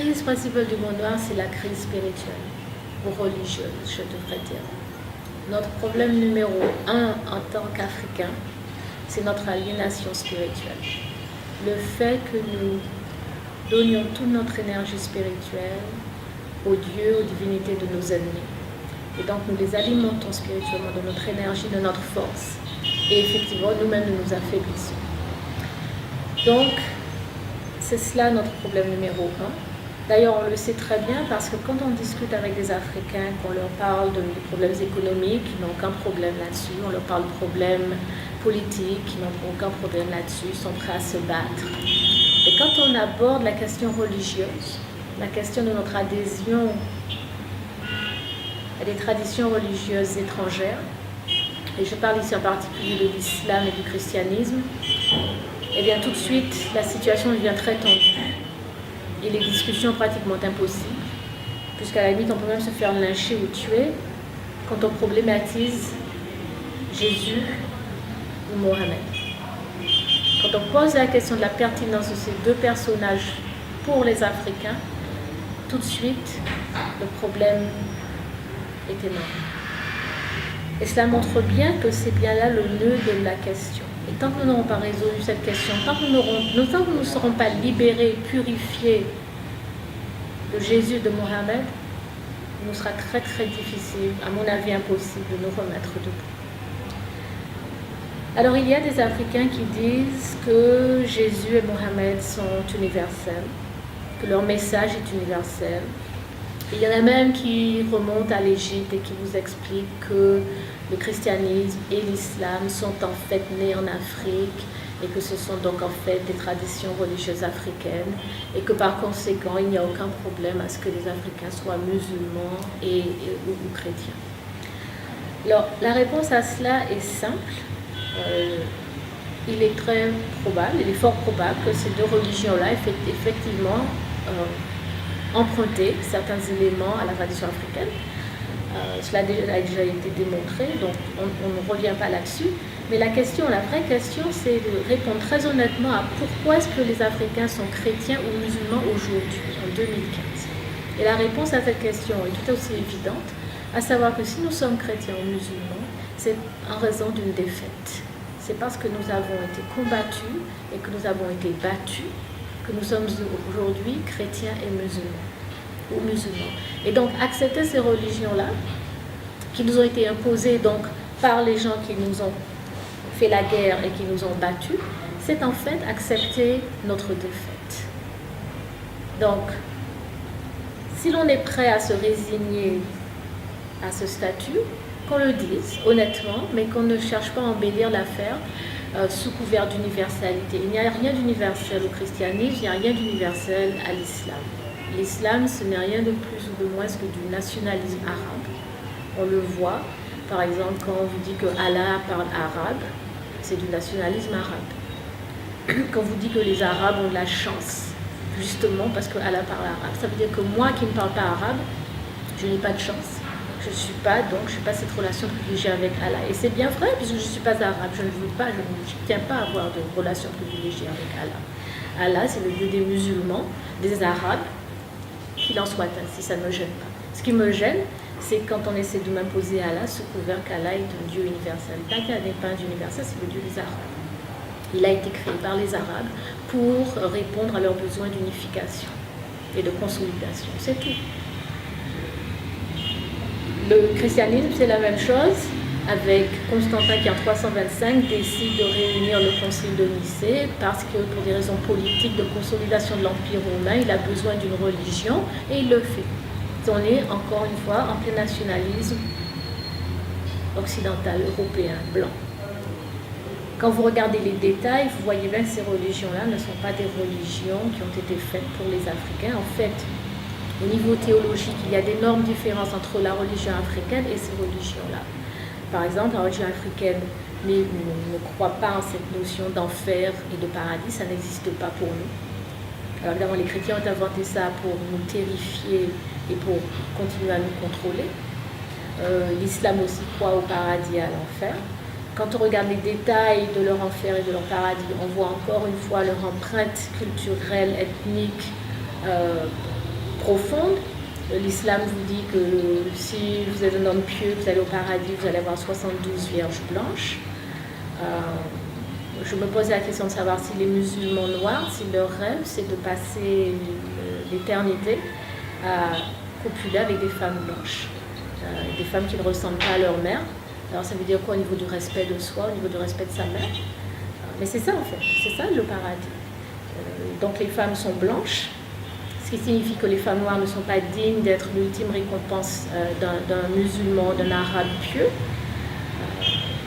crise principale du monde noir, c'est la crise spirituelle ou religieuse, je devrais dire. Notre problème numéro un en tant qu'Africains, c'est notre aliénation spirituelle. Le fait que nous donnions toute notre énergie spirituelle aux dieux, aux divinités de nos ennemis. Et donc nous les alimentons spirituellement de notre énergie, de notre force. Et effectivement, nous-mêmes, nous nous affaiblissons. Donc, c'est cela notre problème numéro un. D'ailleurs, on le sait très bien parce que quand on discute avec des Africains, qu'on leur parle des problèmes économiques, ils n'ont aucun problème là-dessus. On leur parle de problèmes politiques, ils n'ont aucun problème là-dessus, ils sont prêts à se battre. Et quand on aborde la question religieuse, la question de notre adhésion à des traditions religieuses étrangères, et je parle ici en particulier de l'islam et du christianisme, et bien tout de suite, la situation devient très tendue. Et les discussions pratiquement impossibles, puisqu'à la limite, on peut même se faire lyncher ou tuer quand on problématise Jésus ou Mohammed. Quand on pose la question de la pertinence de ces deux personnages pour les Africains, tout de suite, le problème est énorme. Et cela montre bien que c'est bien là le nœud de la question. Et tant que nous n'aurons pas résolu cette question, tant que nous ne serons pas libérés, purifiés de Jésus, de Mohammed, il nous sera très très difficile, à mon avis impossible, de nous remettre debout. Alors il y a des Africains qui disent que Jésus et Mohammed sont universels, que leur message est universel. Il y en a même qui remontent à l'Égypte et qui vous expliquent que le christianisme et l'islam sont en fait nés en Afrique et que ce sont donc en fait des traditions religieuses africaines et que par conséquent il n'y a aucun problème à ce que les Africains soient musulmans ou chrétiens. Alors la réponse à cela est simple. Il est très probable, il est fort probable que ces deux religions-là effectivement emprunté certains éléments à la tradition africaine. Cela a déjà été démontré, donc on ne revient pas là-dessus. Mais la vraie question, c'est de répondre très honnêtement à pourquoi est-ce que les Africains sont chrétiens ou musulmans aujourd'hui, en 2015. Et la réponse à cette question est tout aussi évidente, à savoir que si nous sommes chrétiens ou musulmans, c'est en raison d'une défaite. C'est parce que nous avons été combattus et que nous avons été battus que nous sommes aujourd'hui chrétiens et musulmans, ou musulmans. Et donc, accepter ces religions-là, qui nous ont été imposées donc, par les gens qui nous ont fait la guerre et qui nous ont battus, c'est en fait accepter notre défaite. Donc, si l'on est prêt à se résigner à ce statut, qu'on le dise honnêtement, mais qu'on ne cherche pas à embellir l'affaire sous couvert d'universalité. Il n'y a rien d'universel au christianisme, il n'y a rien d'universel à l'islam. L'islam, ce n'est rien de plus ou de moins que du nationalisme arabe. On le voit, par exemple, quand on vous dit que Allah parle arabe, c'est du nationalisme arabe. Quand on vous dit que les Arabes ont de la chance, justement parce que Allah parle arabe, ça veut dire que moi qui ne parle pas arabe, je n'ai pas de chance. Je ne suis pas cette relation privilégiée avec Allah. Et c'est bien vrai, puisque je ne suis pas arabe. Je ne tiens pas à avoir de relation privilégiée avec Allah. Allah, c'est le Dieu des musulmans, des Arabes, qu'il en soit ainsi, ça ne me gêne pas. Ce qui me gêne, c'est quand on essaie de m'imposer Allah sous couvert qu'Allah est un Dieu universel. Tant qu'il n'est pas un Dieu universel, c'est le Dieu des Arabes. Il a été créé par les Arabes pour répondre à leurs besoins d'unification et de consolidation. C'est tout. Le christianisme, c'est la même chose, avec Constantin qui en 325 décide de réunir le concile de Nicée parce que pour des raisons politiques de consolidation de l'Empire romain, il a besoin d'une religion et il le fait. On est encore une fois en plein nationalisme occidental, européen, blanc. Quand vous regardez les détails, vous voyez bien que ces religions-là ne sont pas des religions qui ont été faites pour les Africains. En fait, au niveau théologique, il y a d'énormes différences entre la religion africaine et ces religions-là. Par exemple, la religion africaine ne croit pas en cette notion d'enfer et de paradis, ça n'existe pas pour nous. Alors évidemment, les chrétiens ont inventé ça pour nous terrifier et pour continuer à nous contrôler. L'islam aussi croit au paradis et à l'enfer. Quand on regarde les détails de leur enfer et de leur paradis, on voit encore une fois leur empreinte culturelle, ethnique, profonde. L'islam vous dit que si vous êtes un homme pieux, vous allez au paradis, vous allez avoir 72 vierges blanches. Je me posais la question de savoir si les musulmans noirs, si leur rêve, c'est de passer l'éternité à copuler avec des femmes blanches, des femmes qui ne ressemblent pas à leur mère. Alors ça veut dire quoi au niveau du respect de soi, au niveau du respect de sa mère? Mais c'est ça en fait, c'est ça le paradis. Donc les femmes sont blanches, ce qui signifie que les femmes noires ne sont pas dignes d'être l'ultime récompense d'un musulman, d'un arabe pieux.